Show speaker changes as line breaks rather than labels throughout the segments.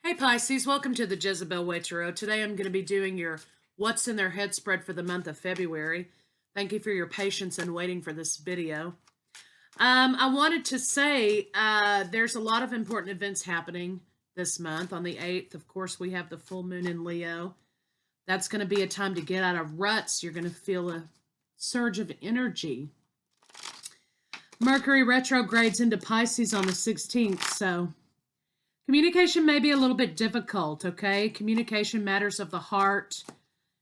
Hey Pisces, welcome to the Jezebel Way Tarot. Today I'm going to be doing your What's in Their Head spread for the month of February. Thank you for your patience and waiting for this video. I wanted to say there's a lot of important events happening this month. On the 8th, of course, we have the full moon in Leo. That's going to be a time to get out of ruts. You're going to feel a surge of energy. Mercury retrogrades into Pisces on the 16th, so communication may be a little bit difficult, okay? Communication matters of the heart.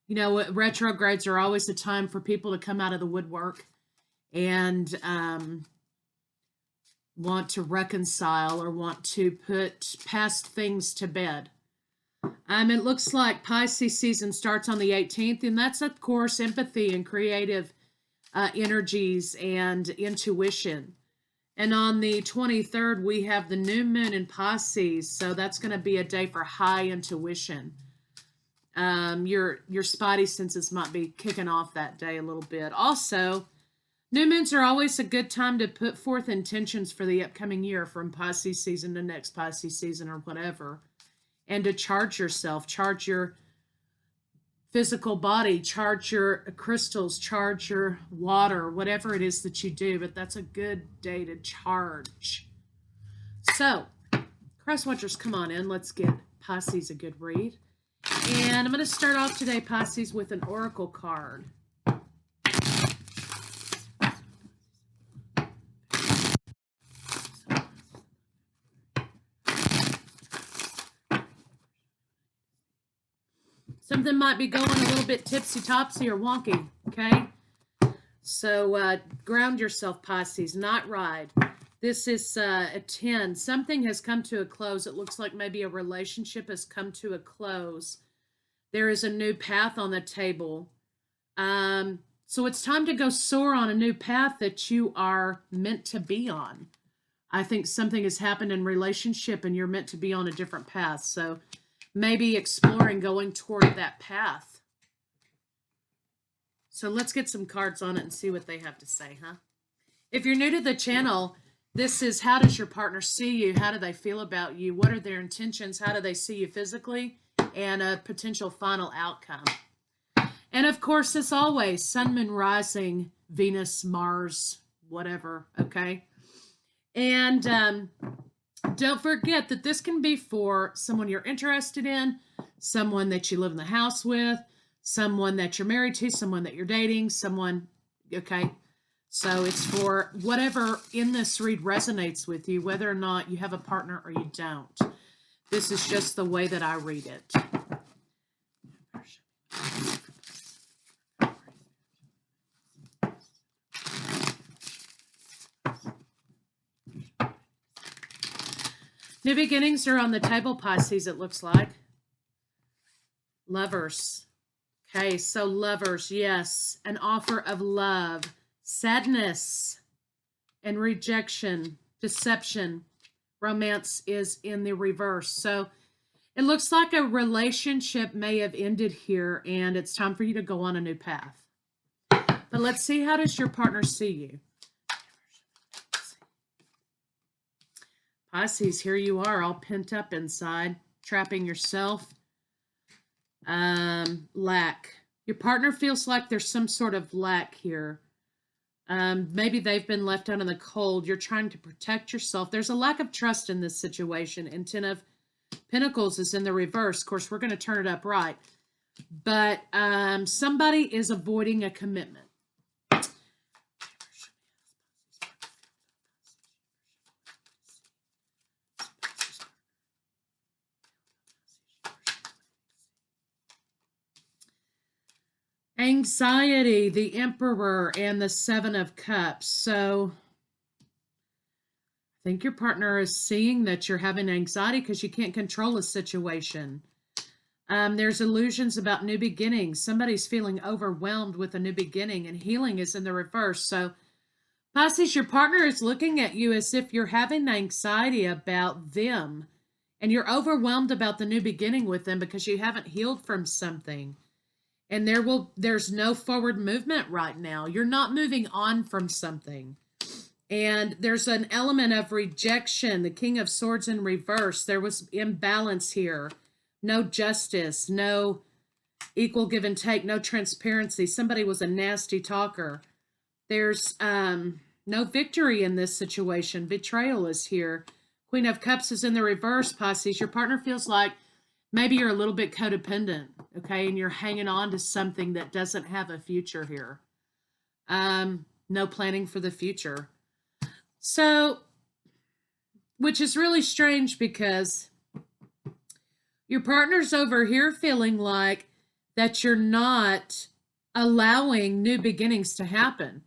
You know, retrogrades are always a time for people to come out of the woodwork and want to reconcile or want to put past things to bed. It looks like Pisces season starts on the 18th, and that's, of course, empathy and creative energies and intuition. And on the 23rd, we have the new moon in Pisces, so that's going to be a day for high intuition. Your spidey senses might be kicking off that day a little bit. Also, new moons are always a good time to put forth intentions for the upcoming year, from Pisces season to next Pisces season or whatever, and to charge yourself, charge your physical body, charge your crystals, charge your water, whatever it is that you do, but that's a good day to charge. So, cross watchers, come on in. Let's get Pisces a good read. And I'm going to start off today, Pisces, with an oracle card. Something might be going a little bit tipsy-topsy or wonky, okay? So ground yourself, Pisces, not ride. This is a 10. Something has come to a close. It looks like maybe a relationship has come to a close. There is a new path on the table. So it's time to go soar on a new path that you are meant to be on. I think something has happened in relationship and you're meant to be on a different path. So maybe exploring going toward that path. So let's get some cards on it and see what they have to say, huh? If you're new to the channel, this is how does your partner see you? How do they feel about you? What are their intentions? How do they see you physically? And a potential final outcome. And of course, as always, sun, moon, rising, Venus, Mars, whatever, okay? And don't forget that this can be for someone you're interested in, someone that you live in the house with, someone that you're married to, someone that you're dating, someone, okay? So it's for whatever in this read resonates with you, whether or not you have a partner or you don't. This is just the way that I read it. New beginnings are on the table, Pisces, it looks like. Lovers. Okay, so lovers, yes. An offer of love, sadness, and rejection, deception. Romance is in the reverse. So it looks like a relationship may have ended here, and it's time for you to go on a new path. But let's see, how does your partner see you? Pisces, here you are, all pent up inside, trapping yourself. Lack. Your partner feels like there's some sort of lack here. Maybe they've been left out in the cold. You're trying to protect yourself. There's a lack of trust in this situation. And 10 of Pentacles is in the reverse. Of course, we're going to turn it upright. But somebody is avoiding a commitment. Anxiety, the Emperor, and the Seven of Cups. So I think your partner is seeing that you're having anxiety because you can't control a situation. There's illusions about new beginnings. Somebody's feeling overwhelmed with a new beginning, and healing is in the reverse. So Pisces, your partner is looking at you as if you're having anxiety about them, and you're overwhelmed about the new beginning with them because you haven't healed from something. And there's no forward movement right now. You're not moving on from something. And there's an element of rejection. The King of Swords in reverse. There was imbalance here. No justice, no equal give and take, no transparency. Somebody was a nasty talker. There's no victory in this situation. Betrayal is here. Queen of Cups is in the reverse, Pisces. Your partner feels like maybe you're a little bit codependent, okay, and you're hanging on to something that doesn't have a future here. No planning for the future. So, which is really strange because your partner's over here feeling like that you're not allowing new beginnings to happen.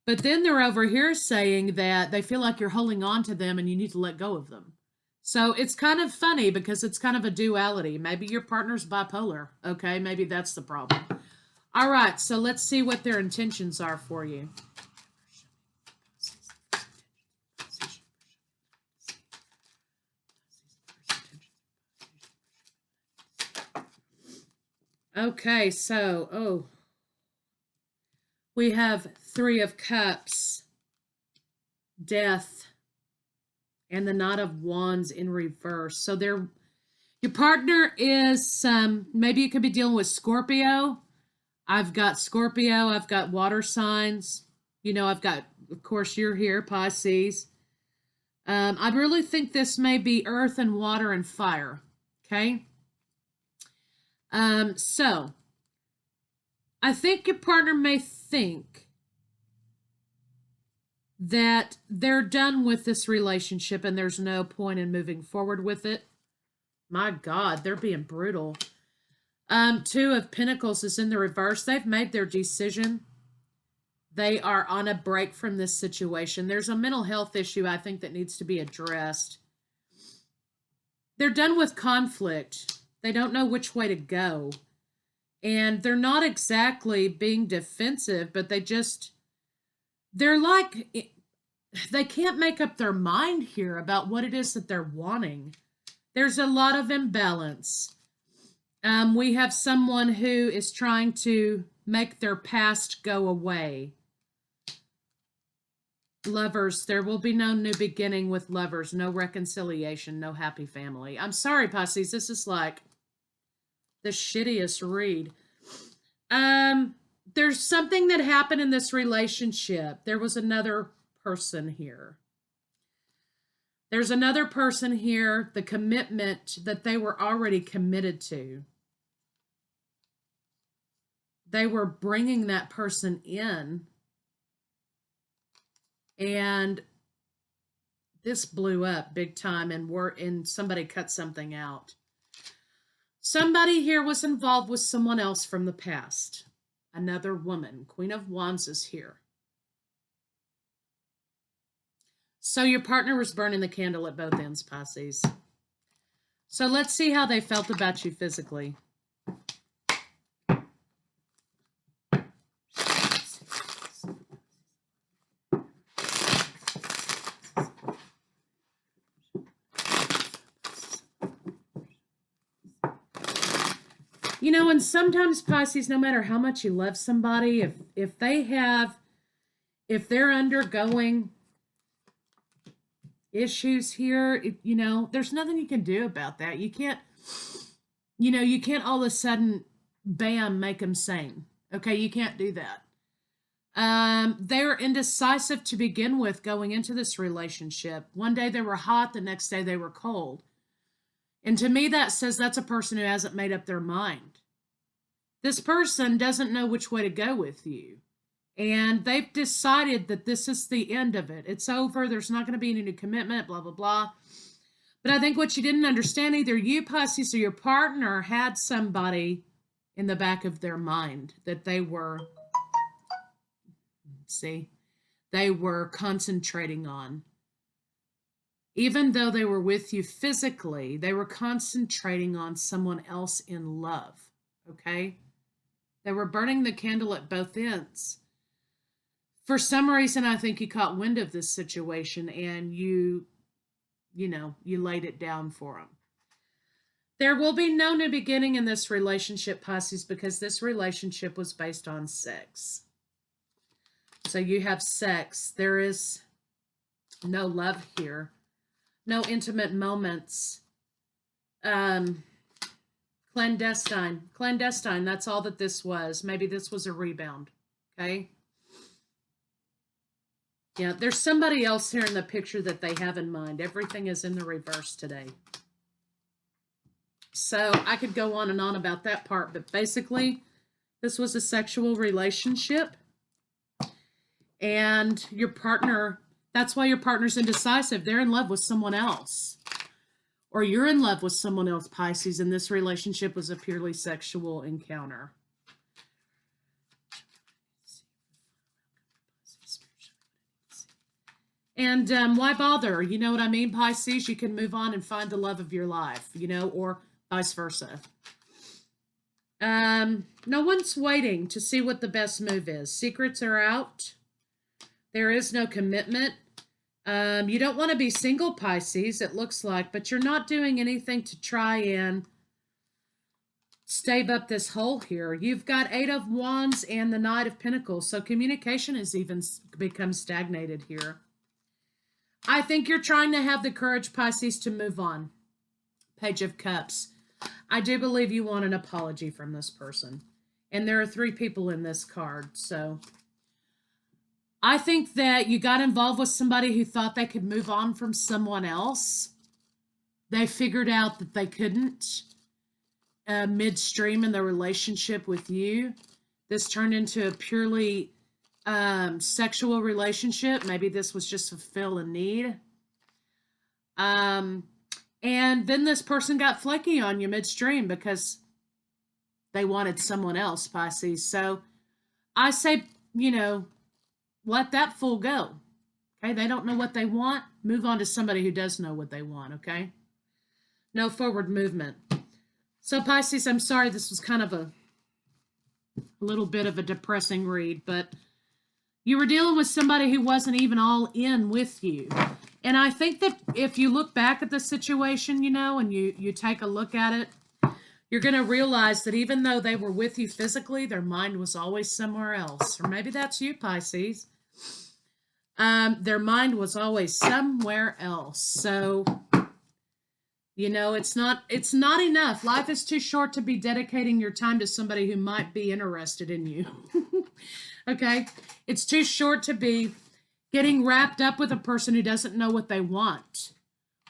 But then they're over here saying that they feel like you're holding on to them and you need to let go of them. So it's kind of funny because it's kind of a duality. Maybe your partner's bipolar. Okay, maybe that's the problem. All right, so let's see what their intentions are for you. Okay, so, we have Three of Cups, Death, and the Knight of Wands in reverse. So your partner is, maybe you could be dealing with Scorpio. I've got Scorpio, I've got water signs. You know, I've got, of course, you're here, Pisces. I really think this may be earth and water and fire, okay? So, I think your partner may think that they're done with this relationship and there's no point in moving forward with it. My God, they're being brutal. Two of Pentacles is in the reverse. They've made their decision. They are on a break from this situation. There's a mental health issue, I think, that needs to be addressed. They're done with conflict. They don't know which way to go. And they're not exactly being defensive, but they're like, they can't make up their mind here about what it is that they're wanting. There's a lot of imbalance. We have someone who is trying to make their past go away. Lovers, there will be no new beginning with lovers, no reconciliation, no happy family. I'm sorry, Pisces, this is like the shittiest read. There's something that happened in this relationship. There was another person here. There's another person here, the commitment that they were already committed to. They were bringing that person in, and this blew up big time, and somebody cut something out. Somebody here was involved with someone else from the past. Another woman. Queen of Wands is here. So your partner was burning the candle at both ends, Pisces. So let's see how they felt about you physically. You know, and sometimes, Pisces, no matter how much you love somebody, if they're undergoing issues here, you know, there's nothing you can do about that. You can't all of a sudden, bam, make them sane. Okay, you can't do that. They're indecisive to begin with going into this relationship. One day they were hot, the next day they were cold. And to me, that says that's a person who hasn't made up their mind. This person doesn't know which way to go with you. And they've decided that this is the end of it. It's over. There's not going to be any new commitment, blah, blah, blah. But I think what you didn't understand, either you, Pisces, or your partner had somebody in the back of their mind that they were concentrating on. Even though they were with you physically, they were concentrating on someone else in love, okay? They were burning the candle at both ends. For some reason, I think you caught wind of this situation and you laid it down for them. There will be no new beginning in this relationship, Pisces, because this relationship was based on sex. So you have sex. There is No love here. No intimate moments. Um, Clandestine. Clandestine, that's all that this was. Maybe this was a rebound. Okay? Yeah, there's somebody else here in the picture that they have in mind. Everything is in the reverse today. So I could go on and on about that part, but basically, this was a sexual relationship. And your partner, that's why your partner's indecisive. They're in love with someone else. Or you're in love with someone else, Pisces, and this relationship was a purely sexual encounter. And why bother? You know what I mean, Pisces? You can move on and find the love of your life, you know, or vice versa. No one's waiting to see what the best move is. Secrets are out. There is no commitment. You don't want to be single, Pisces, it looks like, but you're not doing anything to try and stave up this hole here. You've got 8 of Wands and the Knight of Pentacles, so communication has even become stagnated here. I think you're trying to have the courage, Pisces, to move on. Page of Cups. I do believe you want an apology from this person. And there are 3 people in this card, so I think that you got involved with somebody who thought they could move on from someone else. They figured out that they couldn't midstream in the relationship with you. This turned into a purely sexual relationship. Maybe this was just to fulfill a need. And then this person got flaky on you midstream because they wanted someone else, Pisces. So I say, you know, let that fool go. Okay, they don't know what they want. Move on to somebody who does know what they want, okay? No forward movement. So Pisces, I'm sorry this was kind of a little bit of a depressing read, but you were dealing with somebody who wasn't even all in with you. And I think that if you look back at the situation, you know, and you take a look at it, you're going to realize that even though they were with you physically, their mind was always somewhere else. Or maybe that's you, Pisces. Their mind was always somewhere else. So, you know, it's not enough. Life is too short to be dedicating your time to somebody who might be interested in you. Okay? It's too short to be getting wrapped up with a person who doesn't know what they want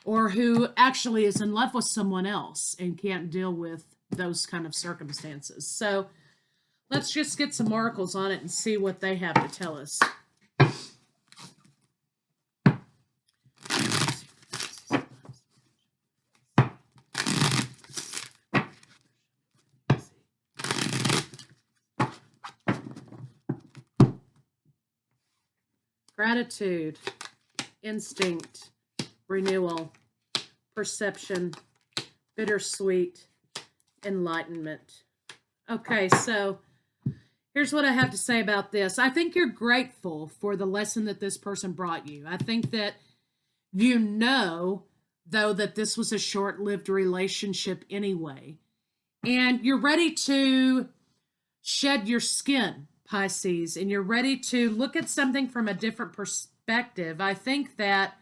or who actually is in love with someone else and can't deal with those kind of circumstances. So let's just get some oracles on it and see what they have to tell us. Gratitude, instinct, renewal, perception, bittersweet, enlightenment. Okay, so here's what I have to say about this. I think you're grateful for the lesson that this person brought you. I think that you know, though, that this was a short-lived relationship anyway. And you're ready to shed your skin, Pisces, and you're ready to look at something from a different perspective. I think that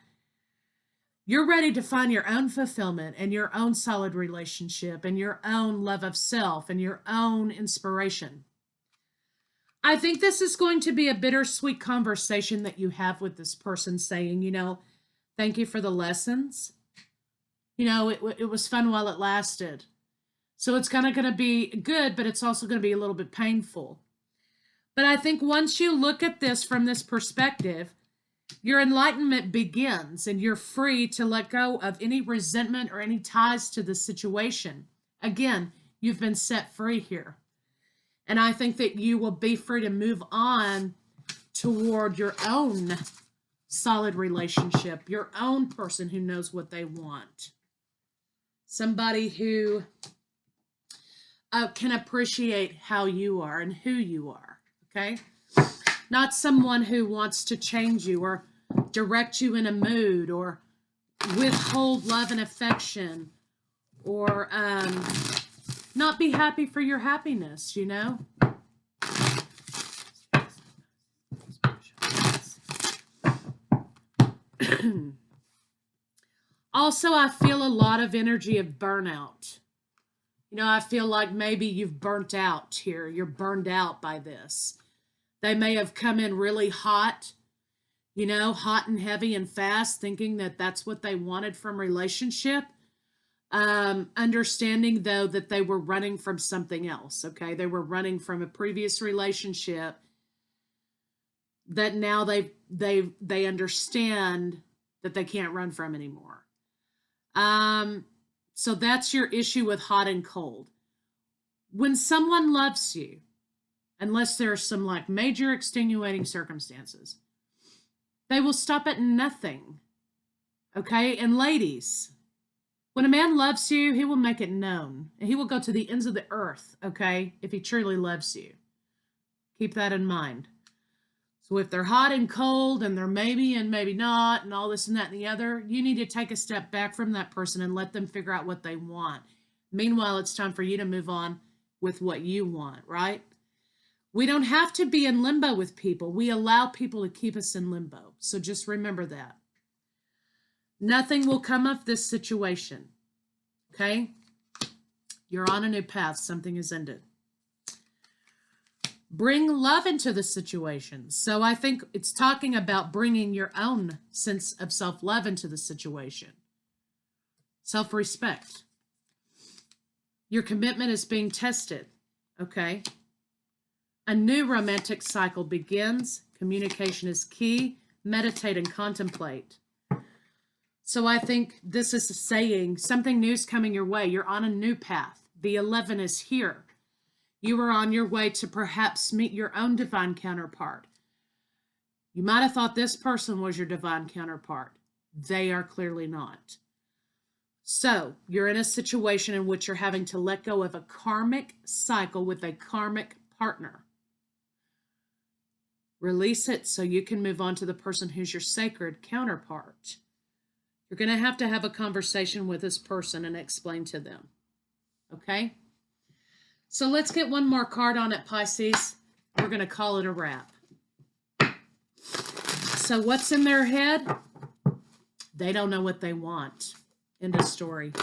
you're ready to find your own fulfillment and your own solid relationship and your own love of self and your own inspiration. I think this is going to be a bittersweet conversation that you have with this person saying, you know, thank you for the lessons. You know, it was fun while it lasted. So it's kind of going to be good, but it's also going to be a little bit painful. But I think once you look at this from this perspective, your enlightenment begins and you're free to let go of any resentment or any ties to the situation. Again, you've been set free here. And I think that you will be free to move on toward your own solid relationship, your own person who knows what they want. Somebody who can appreciate how you are and who you are, okay? Not someone who wants to change you or direct you in a mood or withhold love and affection or not be happy for your happiness, you know? Also, I feel a lot of energy of burnout. You know, I feel like maybe you've burnt out here. You're burned out by this. They may have come in really hot, you know, hot and heavy and fast, thinking that that's what they wanted from relationship. Understanding though that they were running from something else. Okay, they were running from a previous relationship that now they understand that they can't run from anymore. So that's your issue with hot and cold. When someone loves you, unless there are some like major extenuating circumstances, they will stop at nothing. Okay, and ladies, when a man loves you, he will make it known. And he will go to the ends of the earth, okay, if he truly loves you. Keep that in mind. So if they're hot and cold and they're maybe and maybe not and all this and that and the other, you need to take a step back from that person and let them figure out what they want. Meanwhile, it's time for you to move on with what you want, right? We don't have to be in limbo with people. We allow people to keep us in limbo. So just remember that. Nothing will come of this situation, okay? You're on a new path. Something has ended. Bring love into the situation. So I think it's talking about bringing your own sense of self-love into the situation. Self-respect. Your commitment is being tested, okay? A new romantic cycle begins. Communication is key. Meditate and contemplate. So I think this is saying something new is coming your way. You're on a new path. The 11 is here. You are on your way to perhaps meet your own divine counterpart. You might have thought this person was your divine counterpart. They are clearly not. So you're in a situation in which you're having to let go of a karmic cycle with a karmic partner. Release it so you can move on to the person who's your sacred counterpart. You're going to have a conversation with this person and explain to them. Okay? So let's get one more card on it, Pisces. We're going to call it a wrap. So what's in their head? They don't know what they want. End of story.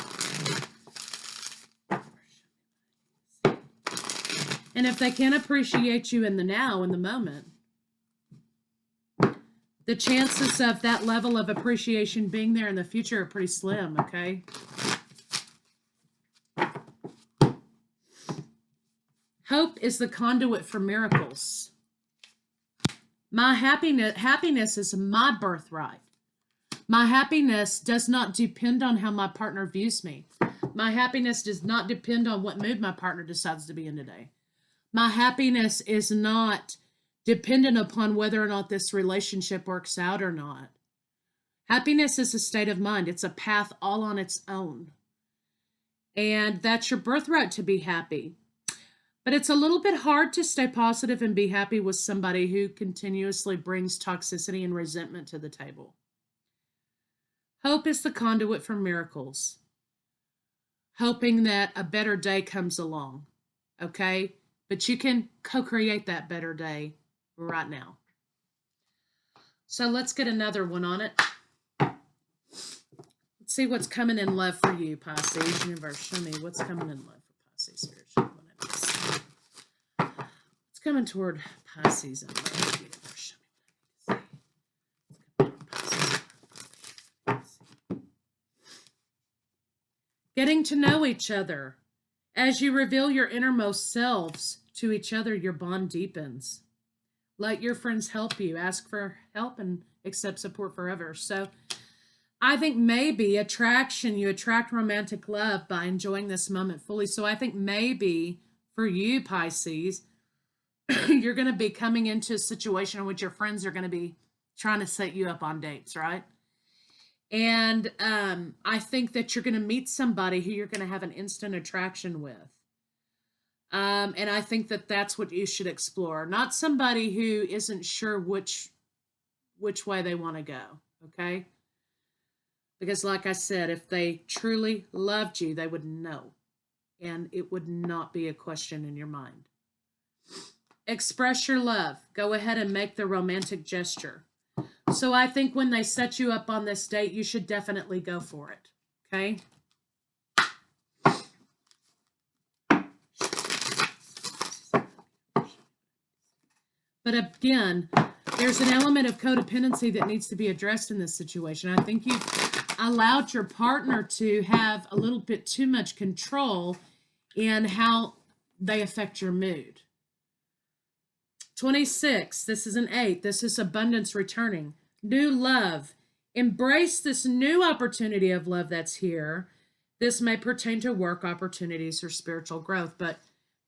And if they can't appreciate you in the now, in the moment, the chances of that level of appreciation being there in the future are pretty slim, okay? Hope is the conduit for miracles. My happiness is my birthright. My happiness does not depend on how my partner views me. My happiness does not depend on what mood my partner decides to be in today. My happiness is not dependent upon whether or not this relationship works out or not. Happiness is a state of mind. It's a path all on its own. And that's your birthright to be happy. But it's a little bit hard to stay positive and be happy with somebody who continuously brings toxicity and resentment to the table. Hope is the conduit for miracles. Hoping that a better day comes along, okay? But you can co-create that better day right now. So let's get another one on it. Let's see what's coming in love for you, Pisces. Universe, show me what's coming in love for Pisces. Spiritual. What's coming toward Pisces in love? Universe, show me what I need to see. Getting to know each other. As you reveal your innermost selves to each other, your bond deepens. Let your friends help you. Ask for help and accept support forever. So I think maybe attraction, you attract romantic love by enjoying this moment fully. So I think maybe for you, Pisces, you're going to be coming into a situation in which your friends are going to be trying to set you up on dates, right? And I think that you're going to meet somebody who you're going to have an instant attraction with. And I think that that's what you should explore. Not somebody who isn't sure which way they want to go, okay? Because like I said, if they truly loved you, they would know. And it would not be a question in your mind. Express your love. Go ahead and make the romantic gesture. So I think when they set you up on this date, you should definitely go for it. Okay? But again, there's an element of codependency that needs to be addressed in this situation. I think you've allowed your partner to have a little bit too much control in how they affect your mood. 26, this is an 8. This is abundance returning. New love. Embrace this new opportunity of love that's here. This may pertain to work opportunities or spiritual growth, but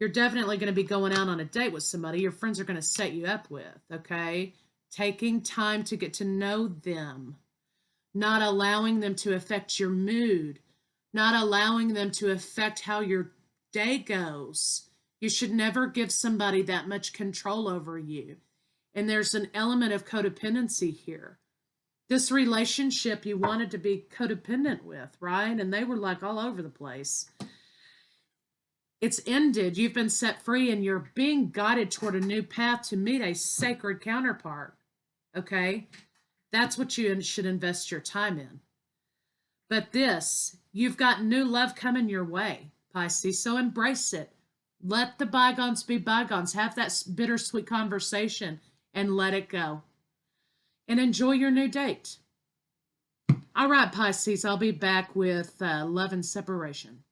you're definitely going to be going out on a date with somebody your friends are going to set you up with, okay? Taking time to get to know them, not allowing them to affect your mood, not allowing them to affect how your day goes. You should never give somebody that much control over you. And there's an element of codependency here. This relationship you wanted to be codependent with, right? And they were like all over the place. It's ended. You've been set free and you're being guided toward a new path to meet a sacred counterpart. Okay? That's what you should invest your time in. But this, you've got new love coming your way, Pisces. So embrace it. Let the bygones be bygones. Have that bittersweet conversation and let it go. And enjoy your new date. All right, Pisces, I'll be back with love and separation.